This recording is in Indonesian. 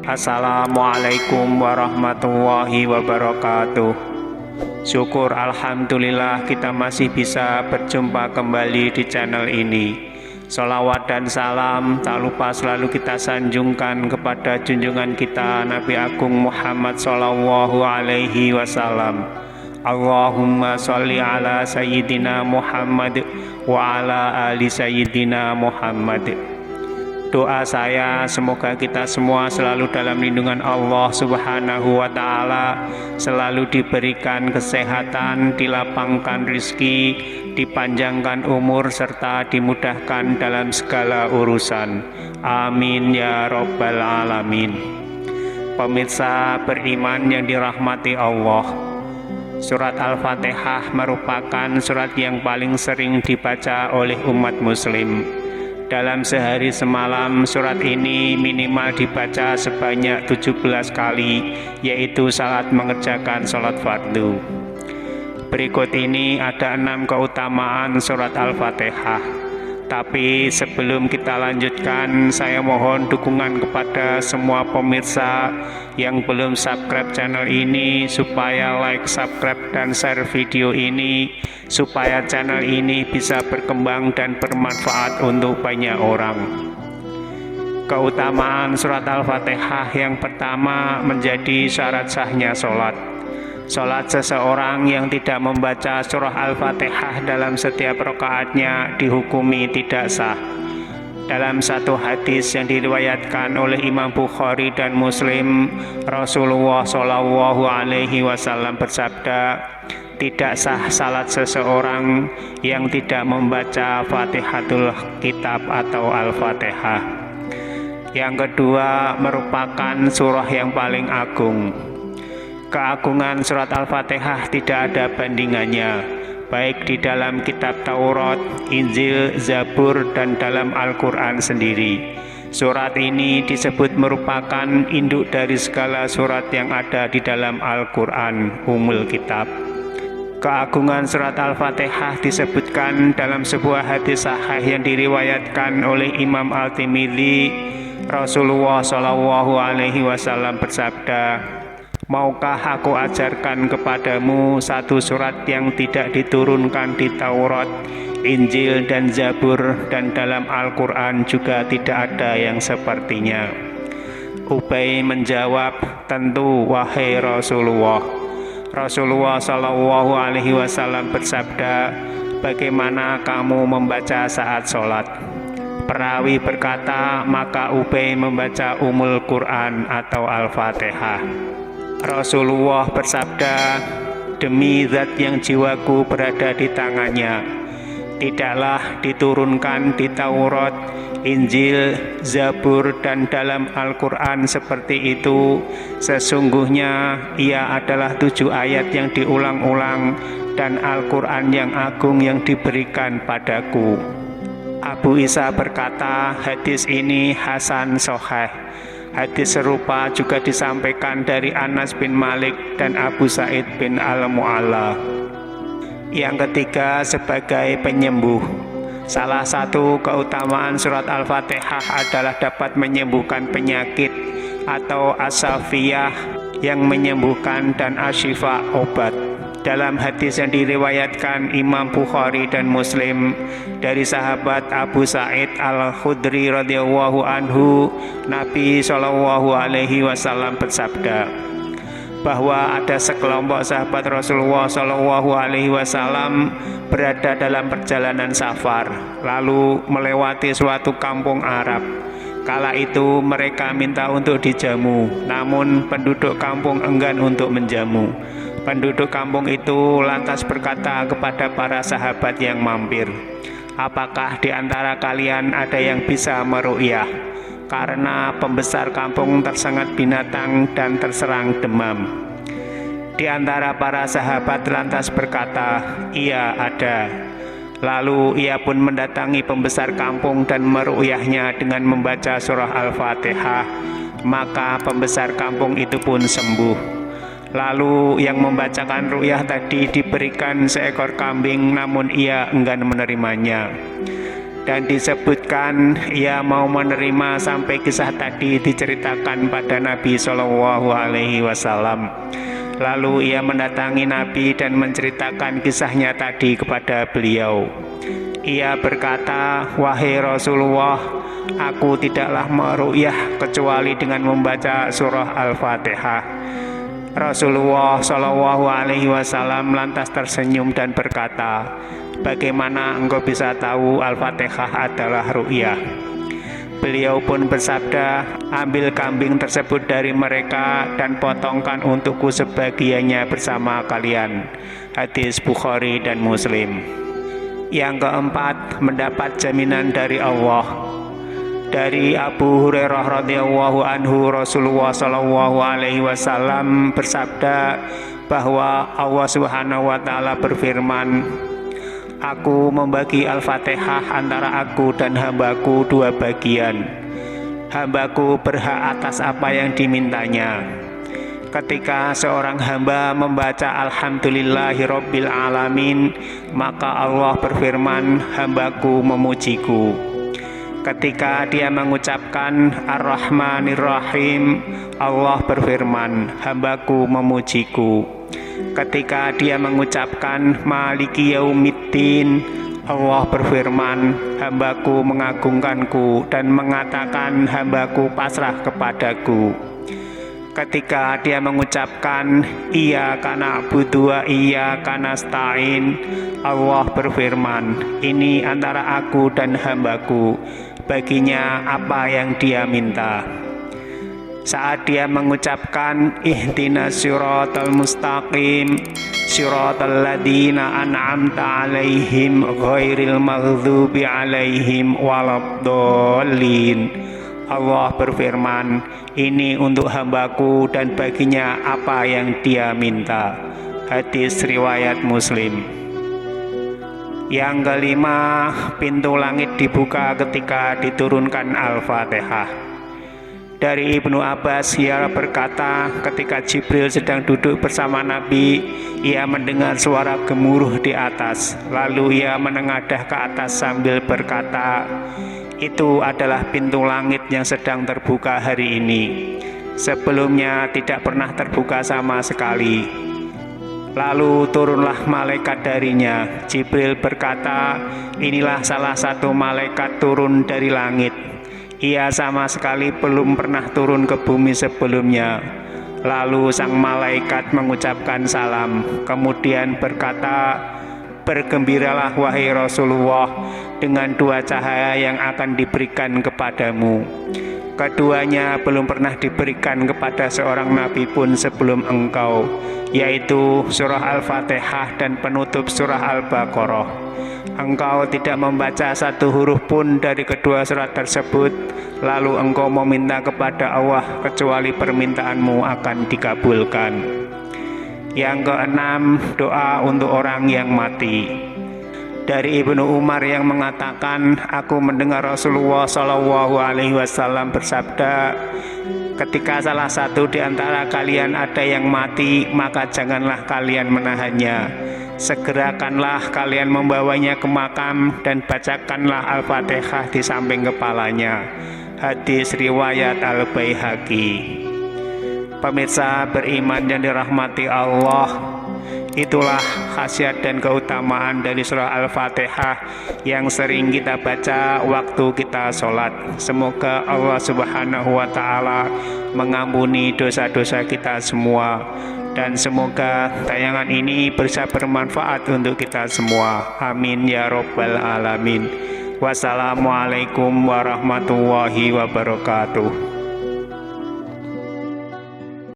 Assalamualaikum warahmatullahi wabarakatuh. Syukur alhamdulillah kita masih bisa berjumpa kembali di channel ini. Salawat dan salam tak lupa selalu kita sanjungkan kepada junjungan kita Nabi Agung Muhammad Sallallahu Alaihi Wasallam. Allahumma sholli ala Sayyidina Muhammad wa ala ali Sayyidina Muhammad. Doa saya semoga kita semua selalu dalam lindungan Allah Subhanahu wa Ta'ala, selalu diberikan kesehatan, dilapangkan rizki, dipanjangkan umur, serta dimudahkan dalam segala urusan. Amin ya Rabbal Alamin. Pemirsa beriman yang dirahmati Allah, surat Al-Fatihah merupakan surat yang paling sering dibaca oleh umat muslim. Dalam sehari semalam surat ini minimal dibaca sebanyak 17 kali, yaitu saat mengerjakan sholat fardu. Berikut ini ada 6 keutamaan surat Al-Fatihah. Tapi sebelum kita lanjutkan, saya mohon dukungan kepada semua pemirsa yang belum subscribe channel ini, supaya like, subscribe, dan share video ini, supaya channel ini bisa berkembang dan bermanfaat untuk banyak orang. Keutamaan surat Al-Fatihah yang pertama, menjadi syarat sahnya sholat. Sholat seseorang yang tidak membaca surah Al-Fatihah dalam setiap rakaatnya dihukumi tidak sah. Dalam satu hadis yang diriwayatkan oleh Imam Bukhari dan Muslim, Rasulullah Shallallahu Alaihi Wasallam bersabda, tidak sah salat seseorang yang tidak membaca Fatihatul Kitab atau Al-Fatihah. Yang kedua, merupakan surah yang paling agung. Keagungan surat Al-Fatihah tidak ada bandingannya, baik di dalam kitab Taurat, Injil, Zabur, dan dalam Al-Quran sendiri. Surat ini disebut merupakan induk dari segala surat yang ada di dalam Al-Quran, Ummul Kitab. Keagungan surat Al-Fatihah disebutkan dalam sebuah hadis sahih yang diriwayatkan oleh Imam Al-Tirmidzi. Rasulullah Shallallahu Alaihi Wasallam bersabda, maukah aku ajarkan kepadamu satu surat yang tidak diturunkan di Taurat, Injil, dan Zabur, dan dalam Al-Quran juga tidak ada yang sepertinya? Ubay menjawab, tentu wahai Rasulullah. Rasulullah Shallallahu Alaihi Wasallam bersabda, bagaimana kamu membaca saat sholat? Perawi berkata, maka Ubay membaca Ummul Quran atau Al-Fatihah. Rasulullah bersabda, demi zat yang jiwaku berada di tangannya, tidaklah diturunkan di Taurat, Injil, Zabur, dan dalam Al-Quran seperti itu. Sesungguhnya ia adalah 7 ayat yang diulang-ulang dan Al-Quran yang agung yang diberikan padaku. Abu Isa berkata, hadis ini hasan sahih. Hadis serupa juga disampaikan dari Anas bin Malik dan Abu Sa'id bin Al-Mu'alla. Yang ketiga, sebagai penyembuh. Salah satu keutamaan surat Al-Fatihah adalah dapat menyembuhkan penyakit atau as-safiyah yang menyembuhkan dan asyifa obat. Dalam hadis yang diriwayatkan Imam Bukhari dan Muslim dari sahabat Abu Sa'id Al-Khudri radhiyallahu anhu, Nabi Shallallahu Alaihi Wasallam bersabda bahwa ada sekelompok sahabat Rasulullah Shallallahu Alaihi Wasallam berada dalam perjalanan safar, lalu melewati suatu kampung Arab. Kala itu mereka minta untuk dijamu, namun penduduk kampung enggan untuk menjamu. Penduduk kampung itu lantas berkata kepada para sahabat yang mampir, apakah di antara kalian ada yang bisa meru'yah? Karena pembesar kampung tersengat binatang dan terserang demam. Di antara para sahabat lantas berkata, iya ada. Lalu ia pun mendatangi pembesar kampung dan meru'yahnya dengan membaca surah Al-Fatihah. Maka pembesar kampung itu pun sembuh. Lalu yang membacakan ru'yah tadi diberikan seekor kambing, namun ia enggan menerimanya. Dan disebutkan ia mau menerima sampai kisah tadi diceritakan pada Nabi Shallallahu Alaihi Wasallam. Lalu ia mendatangi Nabi dan menceritakan kisahnya tadi kepada beliau. Ia berkata, "Wahai Rasulullah, aku tidaklah meru'yah kecuali dengan membaca surah Al-Fatihah." Rasulullah Shallallahu Alaihi Wasallam lantas tersenyum dan berkata, "Bagaimana engkau bisa tahu Al-Fatihah adalah ru'yah?" Beliau pun bersabda, "Ambil kambing tersebut dari mereka dan potongkan untukku sebagiannya bersama kalian." Hadis Bukhari dan Muslim. Yang keempat, mendapat jaminan dari Allah. Dari Abu Hurairah radhiyallahu anhu, Rasulullah Shallallahu Alaihi Wasallam bersabda bahwa Allah Subhanahu Wa Taala berfirman, "Aku membagi Al-Fatihah antara aku dan hambaku dua bagian. Hambaku berhak atas apa yang dimintanya. Ketika seorang hamba membaca Alhamdulillahirabbil alamin, maka Allah berfirman, hambaku memujiku. Ketika dia mengucapkan Ar-Rahmanir-Rahim, Allah berfirman, hambaku memujiku. Ketika dia mengucapkan Maliki Yaumiddin, Allah berfirman, hambaku mengagungkanku dan mengatakan hambaku pasrah kepadaku. Ketika dia mengucapkan Iyyaka na'budu wa iyyaka nasta'in, Allah berfirman, ini antara aku dan hambaku, baginya apa yang dia minta. Saat dia mengucapkan ihdinas siratal mustaqim, siratal ladzina an'amta 'alaihim ghairil maghdubi 'alaihim waladdallin, Allah berfirman, ini untuk hambaku dan baginya apa yang dia minta. Hadis riwayat Muslim. Yang kelima, pintu langit dibuka ketika diturunkan Al-Fatihah. Dari Ibnu Abbas, ia berkata, ketika Jibril sedang duduk bersama Nabi, ia mendengar suara gemuruh di atas. Lalu ia menengadah ke atas sambil berkata, itu adalah pintu langit yang sedang terbuka hari ini. Sebelumnya tidak pernah terbuka sama sekali. Lalu turunlah malaikat darinya. Jibril berkata, inilah salah satu malaikat turun dari langit. Ia sama sekali belum pernah turun ke bumi sebelumnya. Lalu sang malaikat mengucapkan salam, kemudian berkata, bergembiralah wahai Rasulullah dengan dua cahaya yang akan diberikan kepadamu. Keduanya belum pernah diberikan kepada seorang nabi pun sebelum engkau, yaitu surah Al-Fatihah dan penutup surah Al-Baqarah. Engkau tidak membaca satu huruf pun dari kedua surat tersebut, lalu engkau meminta kepada Allah kecuali permintaanmu akan dikabulkan. Yang keenam, doa untuk orang yang mati. Dari Ibnu Umar yang mengatakan, aku mendengar Rasulullah Shallallahu Alaihi Wasallam bersabda, ketika salah satu di antara kalian ada yang mati, maka janganlah kalian menahannya. Segerakanlah kalian membawanya ke makam dan bacakanlah Al-Fatihah di samping kepalanya. Hadis riwayat Al-Baihaqi. Pemirsa beriman yang dirahmati Allah, itulah khasiat dan keutamaan dari surah Al-Fatihah yang sering kita baca waktu kita sholat. Semoga Allah Subhanahu wa Ta'ala mengampuni dosa-dosa kita semua, dan semoga tayangan ini bisa bermanfaat untuk kita semua. Amin ya Rabbal Alamin. Wassalamualaikum warahmatullahi wabarakatuh.